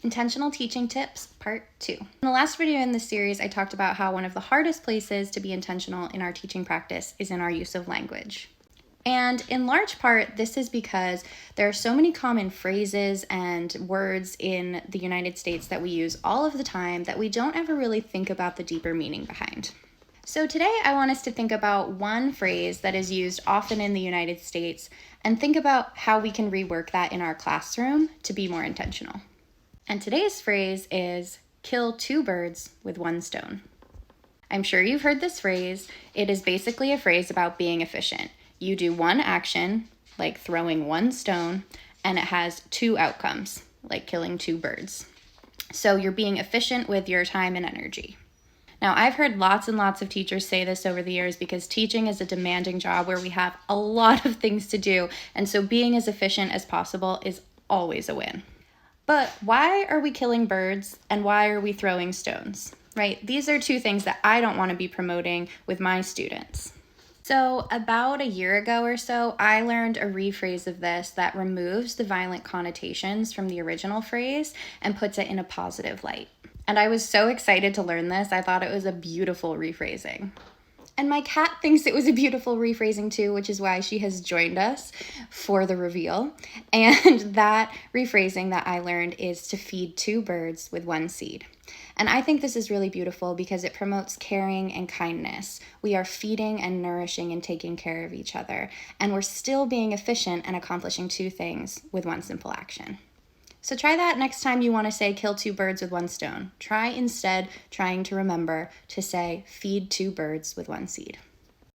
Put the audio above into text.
Intentional Teaching Tips, Part 2. In the last video in this series, I talked about how one of the hardest places to be intentional in our teaching practice is in our use of language. And in large part, this is because there are so many common phrases and words in the United States that we use all of the time that we don't ever really think about the deeper meaning behind. So today I want us to think about one phrase that is used often in the United States and think about how we can rework that in our classroom to be more intentional. And today's phrase is kill two birds with one stone. I'm sure you've heard this phrase. It is basically a phrase about being efficient. You do one action, like throwing one stone, and it has two outcomes, like killing two birds. So you're being efficient with your time and energy. Now, I've heard lots and lots of teachers say this over the years because teaching is a demanding job where we have a lot of things to do, and so being as efficient as possible is always a win. But why are we killing birds and why are we throwing stones, right? These are two things that I don't want to be promoting with my students. So about a year ago or so, I learned a rephrase of this that removes the violent connotations from the original phrase and puts it in a positive light. And I was so excited to learn this. I thought it was a beautiful rephrasing. And my cat thinks it was a beautiful rephrasing too, which is why she has joined us for the reveal. And that rephrasing that I learned is to feed two birds with one seed. And I think this is really beautiful because it promotes caring and kindness. We are feeding and nourishing and taking care of each other. And we're still being efficient and accomplishing two things with one simple action. So try that next time you want to say kill two birds with one stone. Try instead trying to remember to say feed two birds with one seed.